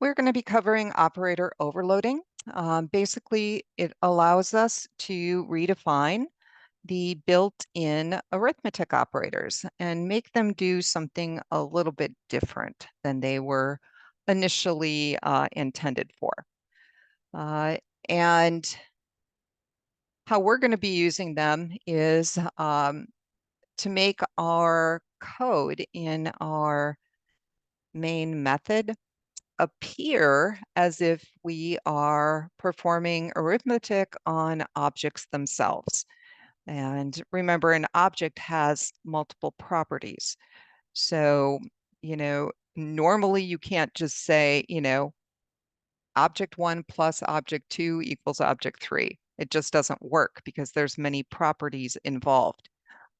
We're going to be covering operator overloading. Basically, it allows us to redefine the built-in arithmetic operators and make them do something a little bit different than they were initially intended for. And how we're going to be using them is to make our code in our main method appear as if we are performing arithmetic on objects themselves. And remember, an object has multiple properties. So, normally you can't just say, object one plus object two equals object three. It just doesn't work because there's many properties involved.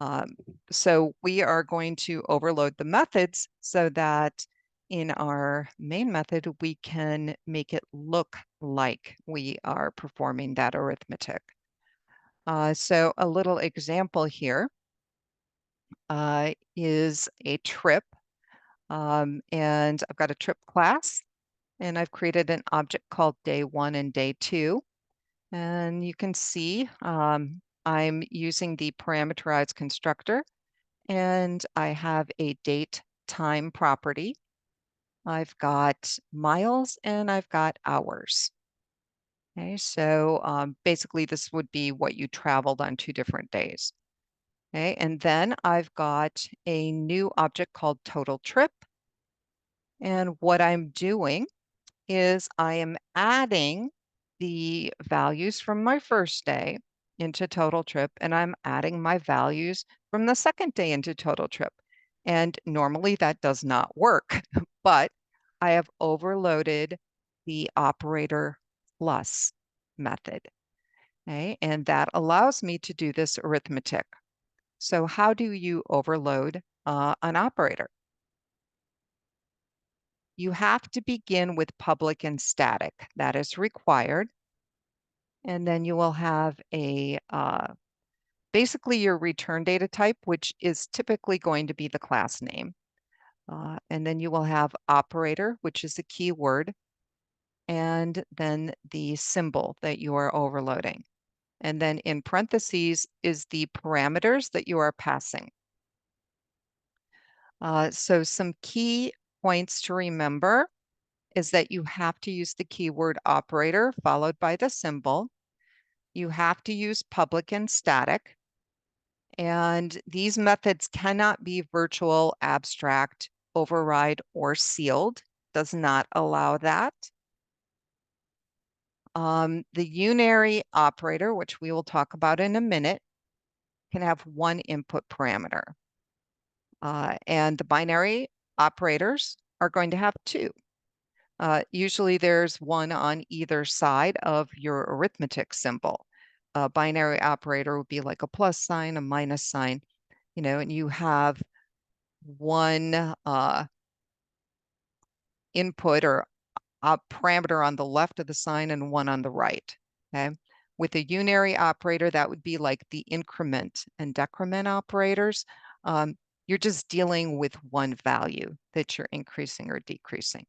Um, so we are going to overload the methods so that in our main method, we can make it look like we are performing that arithmetic. So a little example here is a trip. And I've got a trip class, and I've created an object called day one and day two. And you can see I'm using the parameterized constructor, and I have a date time property. I've got miles and I've got hours. Okay, so basically this would be what you traveled on 2 different days. Okay, and then I've got a new object called total trip. And what I'm doing is I am adding the values from my first day into total trip, and I'm adding my values from the second day into total trip. And normally that does not work, but I have overloaded the operator plus method. Okay, and that allows me to do this arithmetic. So how do you overload an operator? You have to begin with public and static. That is required. And then you will have a basically your return data type, which is typically going to be the class name. And then you will have operator, which is a keyword, and then the symbol that you are overloading. And then in parentheses is the parameters that you are passing. So some key points to remember is that you have to use the keyword operator followed by the symbol. You have to use public and static. And these methods cannot be virtual, abstract, override, or sealed. Does not allow that. The unary operator, which we will talk about in a minute, can have one input parameter. And the binary operators are going to have two. Usually there's one on either side of your arithmetic symbol. A binary operator would be like a plus sign, a minus sign, and you have one input or a parameter on the left of the sign and one on the right. Okay. With a unary operator, that would be like the increment and decrement operators. You're just dealing with one value that you're increasing or decreasing.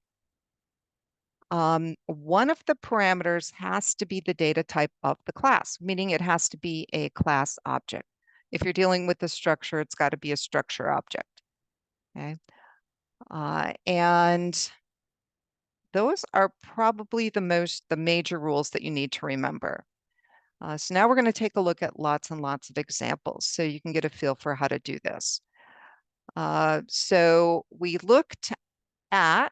One of the parameters has to be the data type of the class, meaning it has to be a class object. If you're dealing with the structure, it's got to be a structure object. Okay. And those are probably the major rules that you need to remember. So now we're going to take a look at lots and lots of examples so you can get a feel for how to do this. So we looked at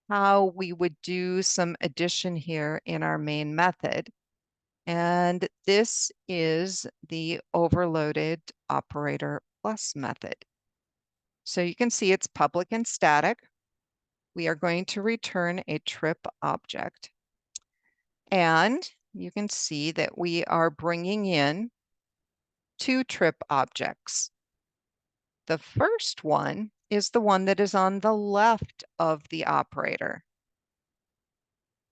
how we would do some addition here in our main method. And this is the overloaded operator plus method. So you can see it's public and static. We are going to return a trip object. And you can see that we are bringing in two trip objects. The first one is the one that is on the left of the operator.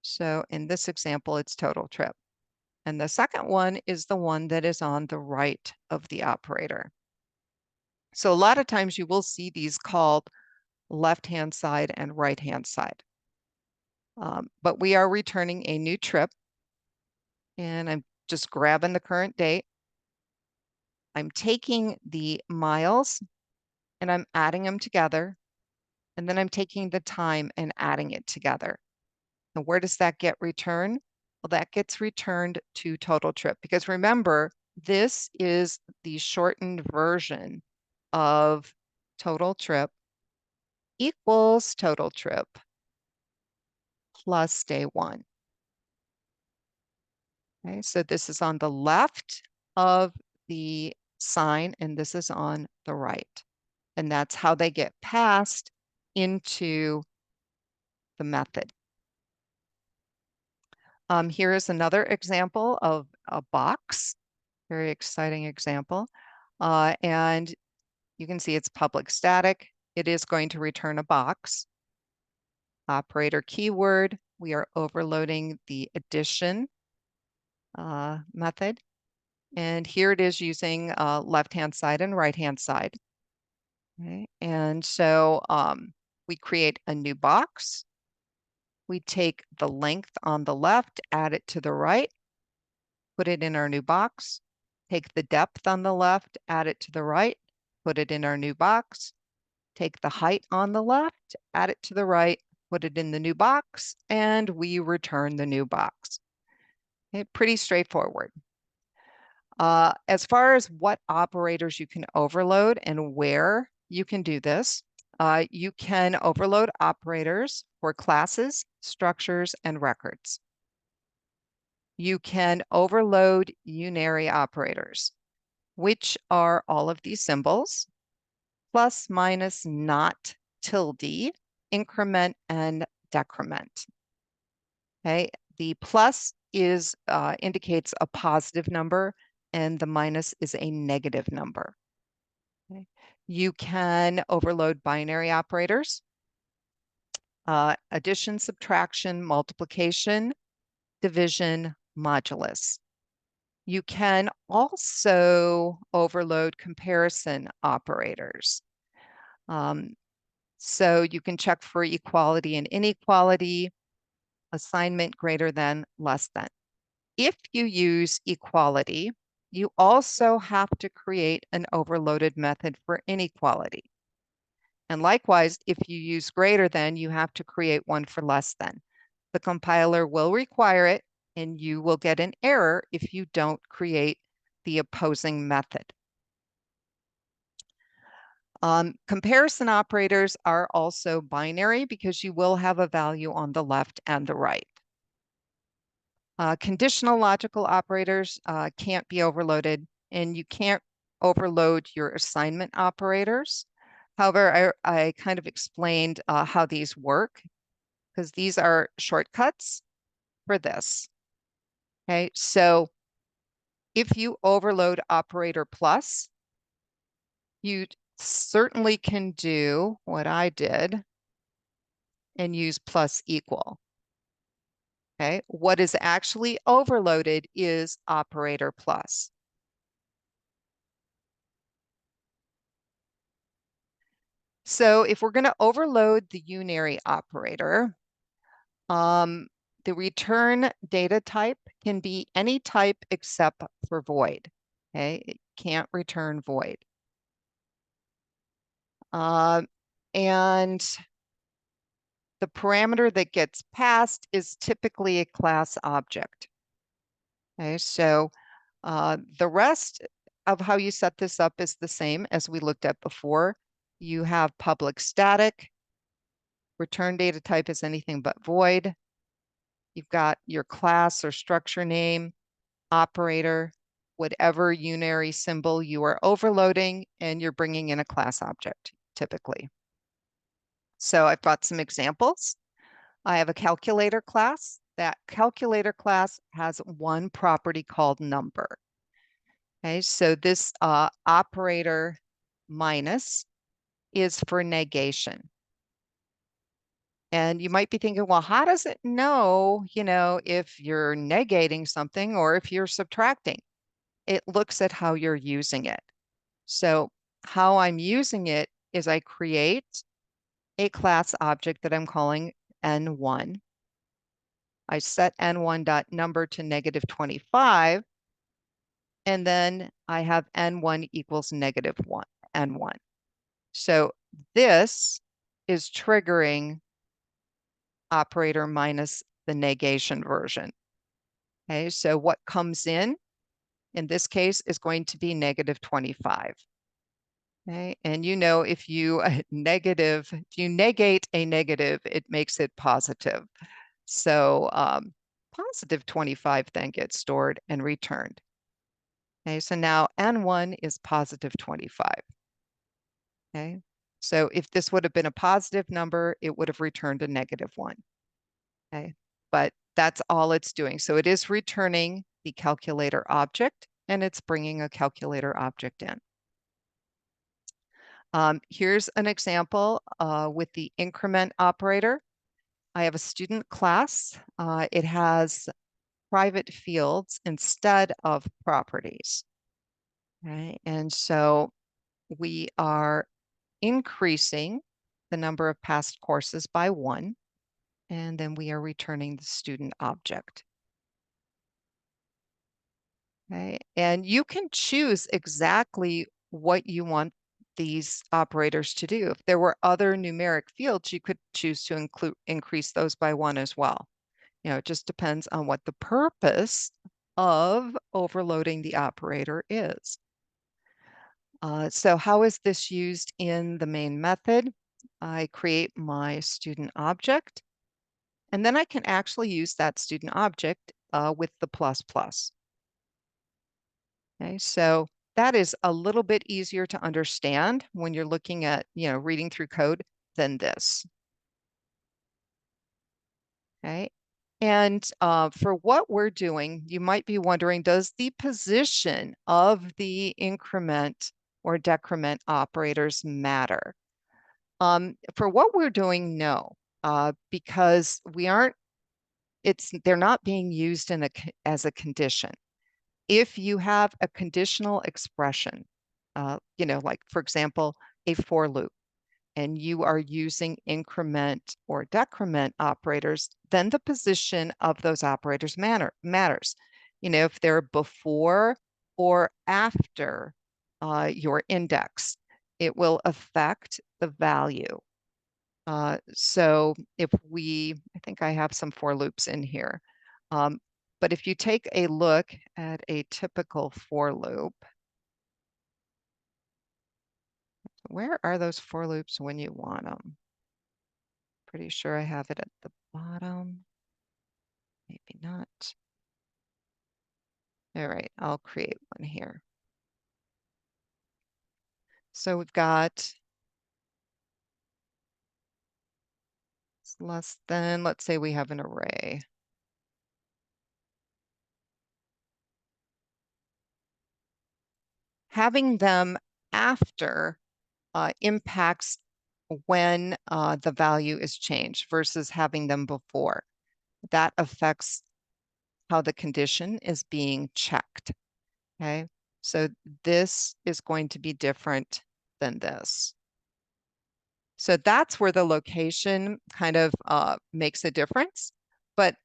So in this example, it's total trip. And the second one is the one that is on the right of the operator. So a lot of times you will see these called left-hand side and right-hand side. But we are returning a new trip, and I'm just grabbing the current date. I'm taking the miles and I'm adding them together, and then I'm taking the time and adding it together. And where does that get returned? Well, that gets returned to total trip, because remember, this is the shortened version of total trip equals total trip plus day one. Okay, so this is on the left of the sign, and this is on the right. And that's how they get passed into the method. Here is another example of a box, very exciting example. And you can see it's public static. It is going to return a box. Operator keyword, we are overloading the addition method. And here it is using left-hand side and right-hand side. Okay. And so we create a new box. We take the length on the left, add it to the right, put it in our new box. Take the depth on the left, add it to the right, put it in our new box. Take the height on the left, add it to the right, put it in the new box, and we return the new box. Okay, pretty straightforward. As far as what operators you can overload and where you can do this, you can overload operators for classes, structures, and records. You can overload unary operators, which are all of these symbols, plus, minus, not, tilde, increment, and decrement. Okay, the plus is indicates a positive number, and the minus is a negative number. Okay. You can overload binary operators, addition, subtraction, multiplication, division, modulus. You can also overload comparison operators. So you can check for equality and inequality, assignment greater than, less than. If you use equality, you also have to create an overloaded method for inequality. And likewise, if you use greater than, you have to create one for less than. The compiler will require it, and you will get an error if you don't create the opposing method. Comparison operators are also binary because you will have a value on the left and the right. Conditional logical operators can't be overloaded, and you can't overload your assignment operators. However, I kind of explained how these work, because these are shortcuts for this. Okay, so if you overload operator plus, you certainly can do what I did and use plus equal. Okay, what is actually overloaded is operator plus. So if we're going to overload the unary operator, the return data type can be any type except for void. Okay, it can't return void. And the parameter that gets passed is typically a class object. Okay, so the rest of how you set this up is the same as we looked at before. You have public static. Return data type is anything but void. You've got your class or structure name, operator, whatever unary symbol you are overloading, and you're bringing in a class object typically. So I've got some examples. I have a calculator class. That calculator class has one property called number. Okay, so this operator minus is for negation. And you might be thinking, well, how does it know, if you're negating something or if you're subtracting? It looks at how you're using it. So how I'm using it is I create a class object that I'm calling N1. I set n1.number to -25, and then I have n1 equals -1, n1. So this is triggering operator minus the negation version. Okay, so what comes in this case is going to be -25. Okay, and you know, if you negate a negative, it makes it positive. So positive 25 then gets stored and returned. Okay, so now n1 is positive 25. Okay, so if this would have been a positive number, it would have returned a -1. Okay, but that's all it's doing. So it is returning the calculator object, and it's bringing a calculator object in. Here's an example with the increment operator. I have a student class. It has private fields instead of properties. Okay, and so we are increasing the number of past courses by 1, and then we are returning the student object. Okay, and you can choose exactly what you want these operators to do. If there were other numeric fields, you could choose to increase those by 1 as well. You know, it just depends on what the purpose of overloading the operator is. So how is this used in the main method? I create my student object, and then I can actually use that student object with the ++. Okay, so that is a little bit easier to understand when you're looking at, reading through code than this. Okay, and for what we're doing, you might be wondering, does the position of the increment or decrement operators matter? For what we're doing, no, because they're not being used as a condition. If you have a conditional expression, like for example, a for loop, and you are using increment or decrement operators, then the position of those operators matters. If they're before or after your index, it will affect the value. So I think I have some for loops in here. But if you take a look at a typical for loop, where are those for loops when you want them? Pretty sure I have it at the bottom. Maybe not. All right, I'll create one here. So we've got less than, let's say we have an array. Having them after impacts when the value is changed versus having them before. That affects how the condition is being checked. Okay, so this is going to be different than this. So that's where the location kind of makes a difference. But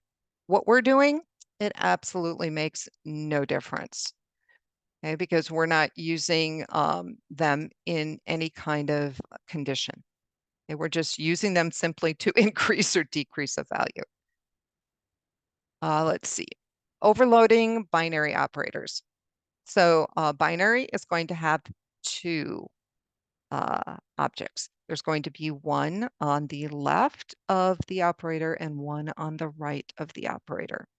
what we're doing, it absolutely makes no difference. Okay, because we're not using them in any kind of condition. Okay, we're just using them simply to increase or decrease a value. Let's see. Overloading binary operators. So binary is going to have 2 objects. There's going to be one on the left of the operator and one on the right of the operator.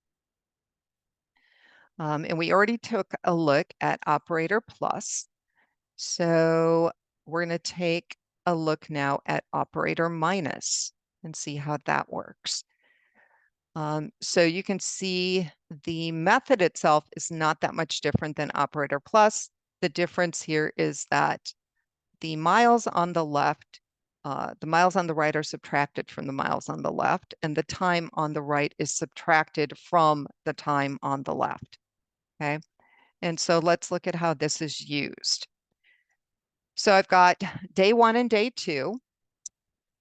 And we already took a look at operator plus. So we're going to take a look now at operator minus and see how that works. So you can see the method itself is not that much different than operator plus. The difference here is that the miles on the left, the miles on the right are subtracted from the miles on the left, and the time on the right is subtracted from the time on the left. Okay, and so let's look at how this is used. So I've got day 1 and day 2.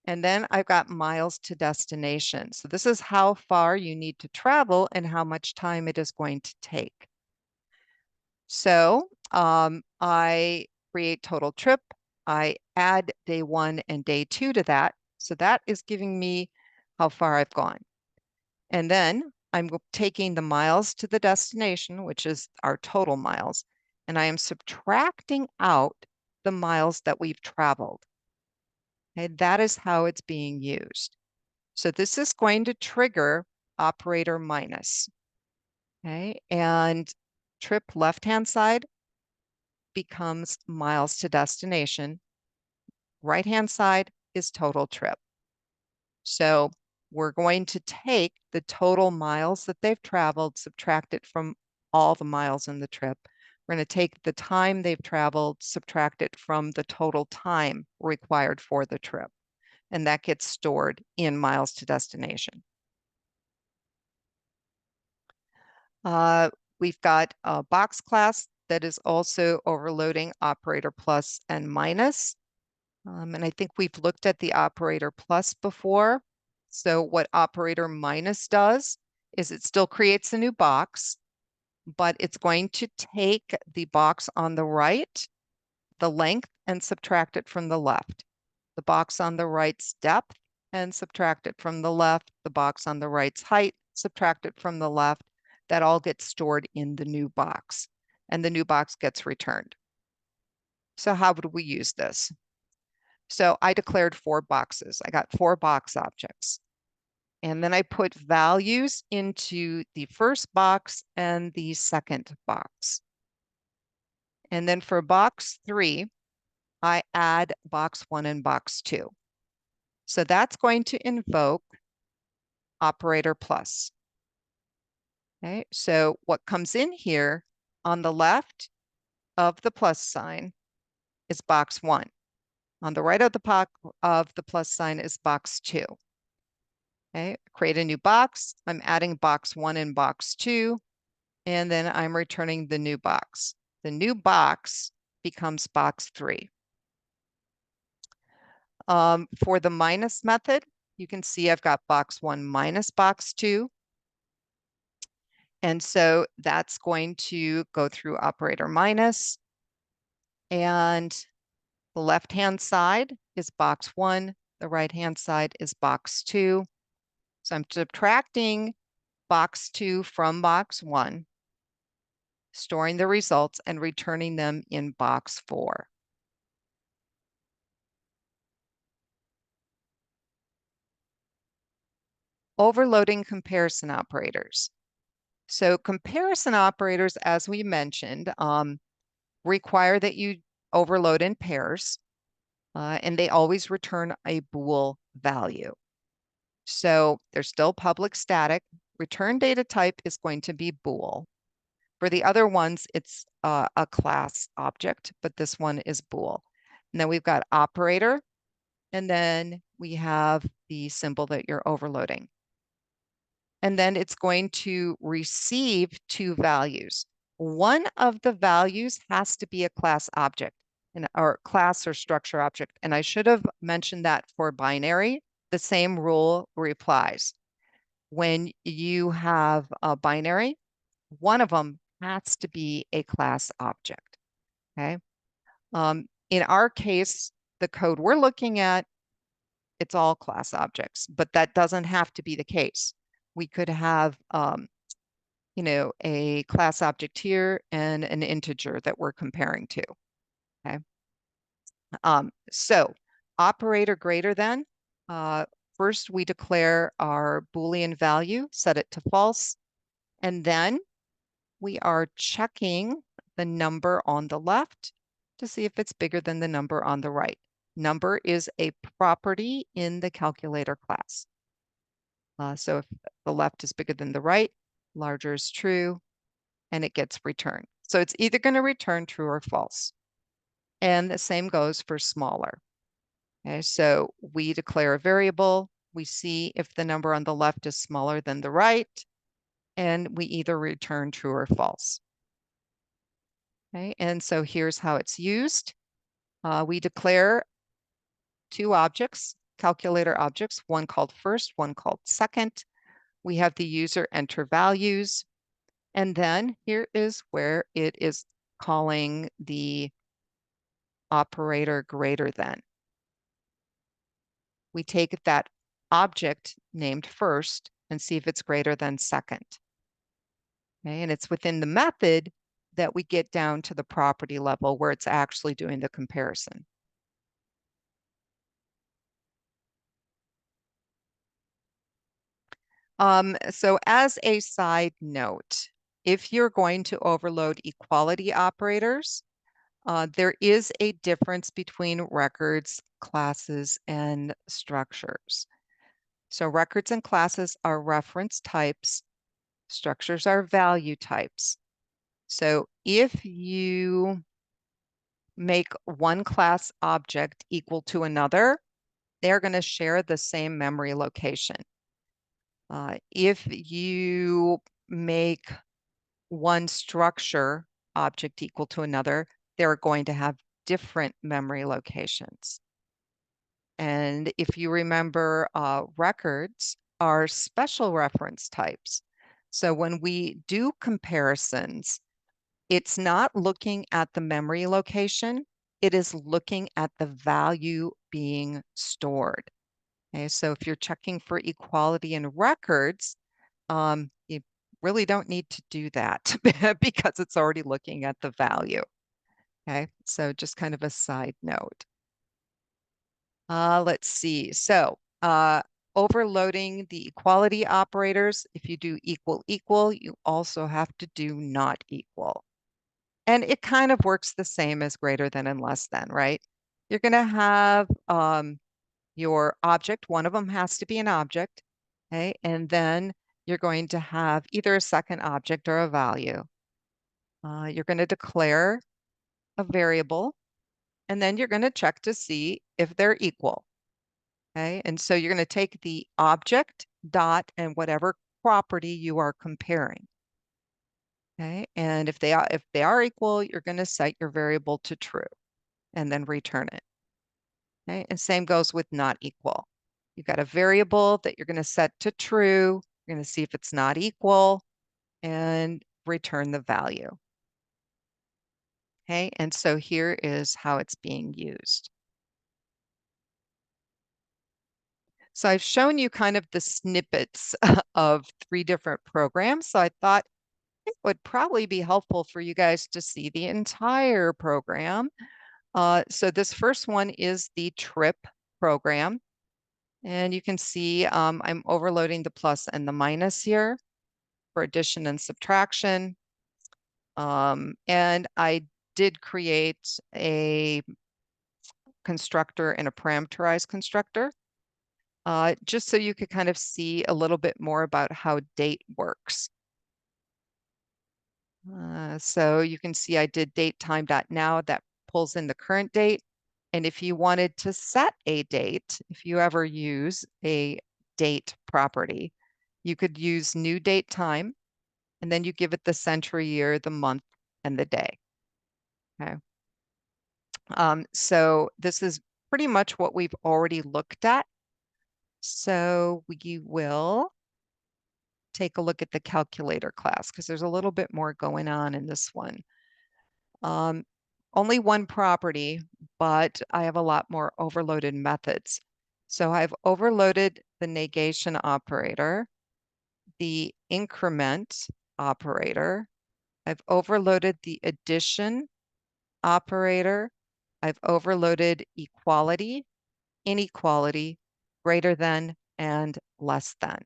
And then I've got miles to destination. So this is how far you need to travel and how much time it is going to take. So I create total trip. I add day 1 and day 2 to that. So that is giving me how far I've gone. And then I'm taking the miles to the destination, which is our total miles, and I am subtracting out the miles that we've traveled. Okay, that is how it's being used. So this is going to trigger operator minus. Okay, and trip left-hand side becomes miles to destination. Right-hand side is total trip. So we're going to take the total miles that they've traveled, subtract it from all the miles in the trip. We're going to take the time they've traveled, subtract it from the total time required for the trip. And that gets stored in miles to destination. We've got a box class that is also overloading operator plus and minus. And I think we've looked at the operator plus before. So what operator minus does is it still creates a new box, but it's going to take the box on the right, the length, and subtract it from the left. The box on the right's depth and subtract it from the left. The box on the right's height, subtract it from the left. That all gets stored in the new box, and the new box gets returned. So how would we use this? So I declared 4 boxes. I got 4 box objects. And then I put values into the first box and the second box. And then for box 3, I add box 1 and box 2. So that's going to invoke operator plus. Okay, so what comes in here on the left of the plus sign is box 1. On the right of the plus sign is box 2. Okay, create a new box. I'm adding box 1 and box 2, and then I'm returning the new box. The new box becomes box 3. For the minus method, you can see I've got box 1 minus box 2. And so that's going to go through operator minus. And the left-hand side is box 1. The right-hand side is box 2. So I'm subtracting box 2 from box 1, storing the results and returning them in box 4. Overloading comparison operators. So comparison operators, as we mentioned, require that you overload in pairs, and they always return a bool value. So they're still public static. Return data type is going to be bool. For the other ones, it's a class object, but this one is bool. And then we've got operator, and then we have the symbol that you're overloading. And then it's going to receive 2 values. One of the values has to be a class object, or class or structure object. And I should have mentioned that for binary. The same rule applies. When you have a binary, one of them has to be a class object. Okay. In our case, the code we're looking at, it's all class objects, but that doesn't have to be the case. We could have, a class object here and an integer that we're comparing to. Okay. So operator greater than, first we declare our Boolean value, set it to false, and then we are checking the number on the left to see if it's bigger than the number on the right. Number is a property in the calculator class. So if the left is bigger than the right, larger is true, and it gets returned. So it's either going to return true or false. And the same goes for smaller. Okay, so we declare a variable. We see if the number on the left is smaller than the right, and we either return true or false. Okay, and so here's how it's used. We declare 2 objects, calculator objects, one called first, one called second. We have the user enter values. And then here is where it is calling the operator greater than. We take that object named first and see if it's greater than second. Okay, and it's within the method that we get down to the property level where it's actually doing the comparison. So as a side note, if you're going to overload equality operators, there is a difference between records, classes, and structures. So records and classes are reference types. Structures are value types. So if you make one class object equal to another, they're going to share the same memory location. If you make one structure object equal to another, they're going to have different memory locations. And if you remember, records are special reference types. So when we do comparisons, it's not looking at the memory location, it is looking at the value being stored. Okay, so if you're checking for equality in records, you really don't need to do that because it's already looking at the value. Okay, so just kind of a side note. Let's see. So overloading the equality operators, if you do equal equal, you also have to do not equal. And it kind of works the same as greater than and less than, right? You're going to have your object. One of them has to be an object, okay? And then you're going to have either a second object or a value. You're going to declare a variable, and then you're going to check to see if they're equal, okay? And so you're going to take the object dot and whatever property you are comparing. Okay, and if they are equal, you're going to set your variable to true and then return it. Okay, and same goes with not equal. You've got a variable that you're going to set to true. You're going to see if it's not equal and return the value. Okay, and so here is how it's being used. So I've shown you kind of the snippets of 3 different programs. So I thought it would probably be helpful for you guys to see the entire program. So this first one is the trip program. And you can see I'm overloading the plus and the minus here for addition and subtraction. And I did create a constructor and a parameterized constructor, just so you could kind of see a little bit more about how date works. So you can see I did datetime.now that pulls in the current date. And if you wanted to set a date, if you ever use a date property, you could use new date time, and then you give it the century year, the month, and the day. Okay. So this is pretty much what we've already looked at. So we will take a look at the calculator class because there's a little bit more going on in this one. Only one property, but I have a lot more overloaded methods. So I've overloaded the negation operator, the increment operator. I've overloaded the addition operator. I've overloaded equality, inequality, greater than, and less than.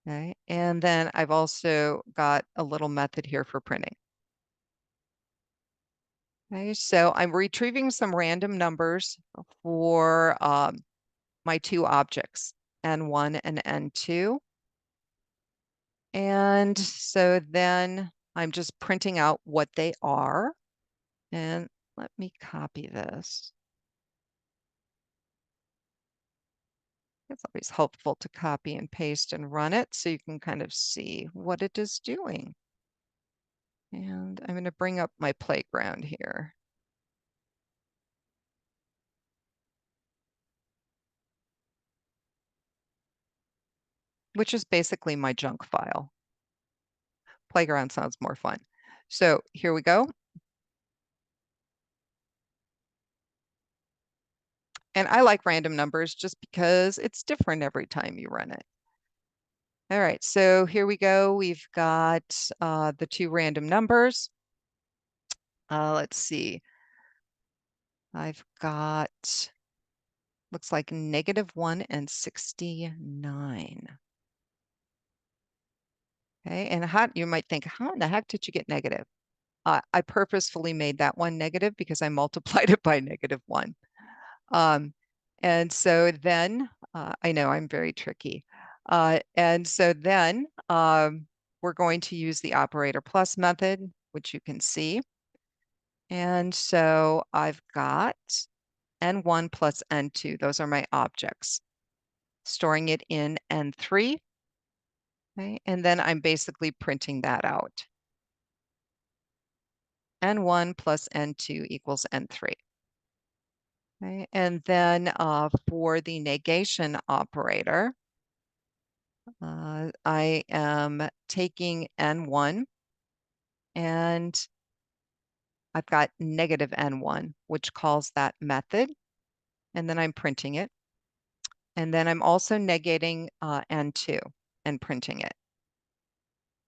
Okay, and then I've also got a little method here for printing. Okay, so I'm retrieving some random numbers for my 2 objects, N1 and N2. And so then I'm just printing out what they are. And let me copy this. It's always helpful to copy and paste and run it so you can kind of see what it is doing. And I'm going to bring up my playground here. which is basically my junk file. Playground sounds more fun. So here we go. And I like random numbers just because it's different every time you run it. All right, so here we go. We've got the two random numbers. Let's see. I've got, looks like -1 and 69. Okay, and how, you might think, how in the heck did you get negative? I purposefully made that one negative because I multiplied it by -1. And so then, I know I'm very tricky. And so then we're going to use the operator plus method, which you can see. And so I've got n1 plus n2. Those are my objects. Storing it in n3. Okay, and then I'm basically printing that out. n1 plus n2 equals n3. Okay, and then for the negation operator, I am taking n1 and I've got -n1, which calls that method, and then I'm printing it. And then I'm also negating n2 and printing it.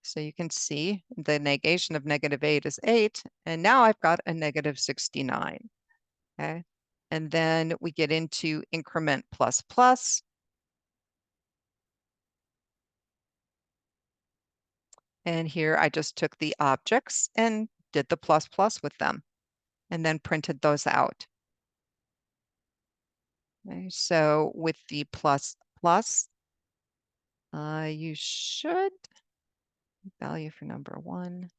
So you can see the negation of -8 is 8, and now I've got a -69. Okay, and then we get into increment plus plus. And here I just took the objects and did the plus plus with them and then printed those out. Okay, so with the plus plus, you should, value for number 1.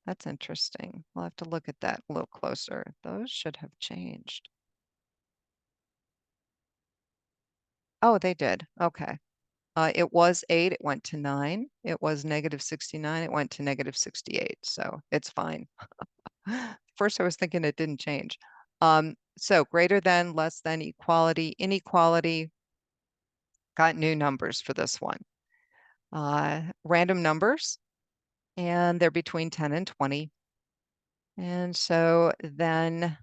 That's interesting. We'll have to look at that a little closer. Those should have changed. Oh, they did. Okay. It was 8, it went to 9. It was -69, it went to -68. So it's fine. First, I was thinking it didn't change. So greater than, less than, equality, inequality, got new numbers for this one. Random numbers, and they're between 10 and 20. And so then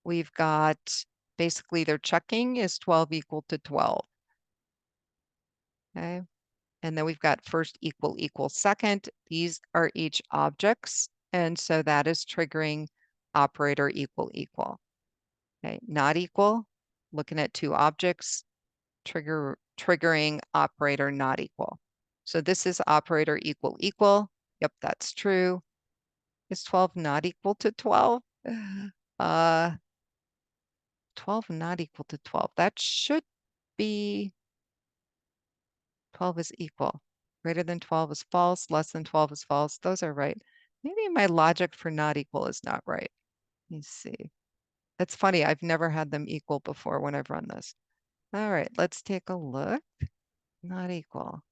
we've got basically their checking is 12 equal to 12. Okay. And then we've got first equal equal second. These are each objects. And so that is triggering operator equal equal. Okay. Not equal, looking at two objects, triggering operator not equal. So this is operator equal equal. Yep, that's true. Is 12 not equal to 12? 12 not equal to 12. That should be 12 is equal. Greater than 12 is false. Less than 12 is false. Those are right. Maybe my logic for not equal is not right. Let me see. That's funny. I've never had them equal before when I've run this. All right, let's take a look. Not equal.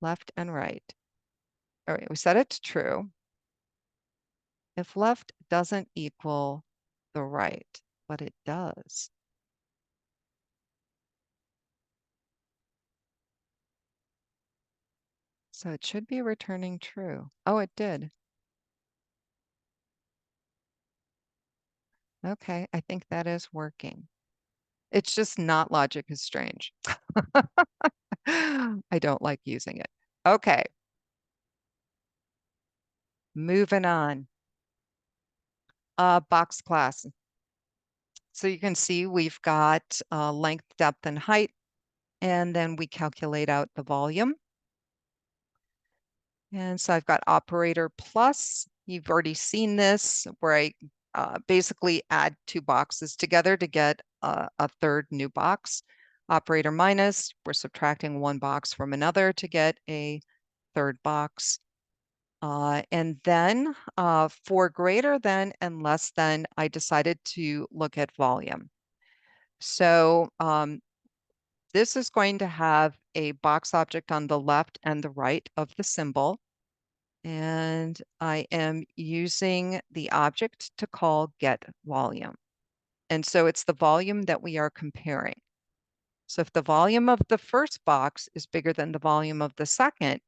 Left and right. All right, we set it to true. If left doesn't equal the right, but it does. So it should be returning true. Oh, it did. Okay, I think that is working. It's just not logic is strange. I don't like using it. Okay, moving on. Box class. So you can see we've got length, depth, and height, and then we calculate out the volume. And so I've got operator plus. You've already seen this, where I basically add two boxes together to get a third new box. Operator minus, we're subtracting one box from another to get a third box. And then for greater than and less than, I decided to look at volume. So this is going to have a box object on the left and the right of the symbol. And I am using the object to call get volume. And so it's the volume that we are comparing. So if the volume of the first box is bigger than the volume of the second,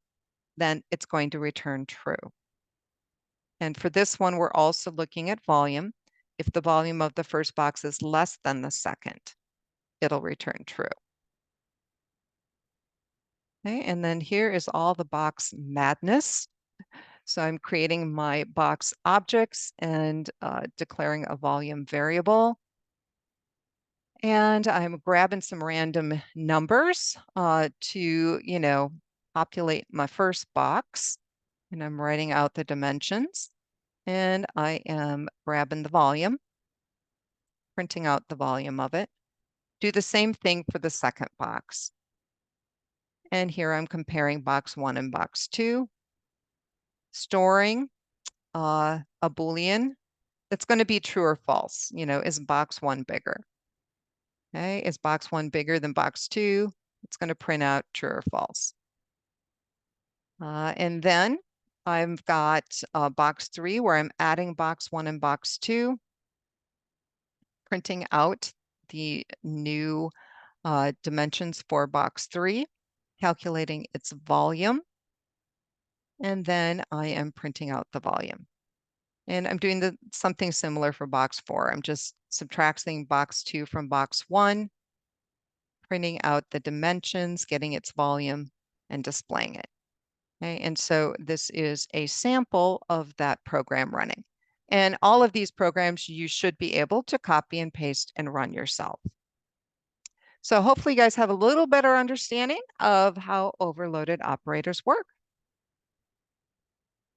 then it's going to return true. And for this one, we're also looking at volume. If the volume of the first box is less than the second, it'll return true. Okay, and then here is all the box madness. So I'm creating my box objects and declaring a volume variable. And I'm grabbing some random numbers to, populate my first box. And I'm writing out the dimensions. And I am grabbing the volume, printing out the volume of it. Do the same thing for the second box. And here I'm comparing box 1 and box 2, storing a Boolean that's going to be true or false. Is box 1 bigger? Okay, is box 1 bigger than box 2? It's going to print out true or false. And then I've got box 3 where I'm adding box 1 and box 2, printing out the new dimensions for box 3, calculating its volume, and then I am printing out the volume. And I'm doing something similar for box 4. I'm just subtracting box 2 from box 1, printing out the dimensions, getting its volume, and displaying it. Okay, and so this is a sample of that program running. And all of these programs you should be able to copy and paste and run yourself. So hopefully you guys have a little better understanding of how overloaded operators work.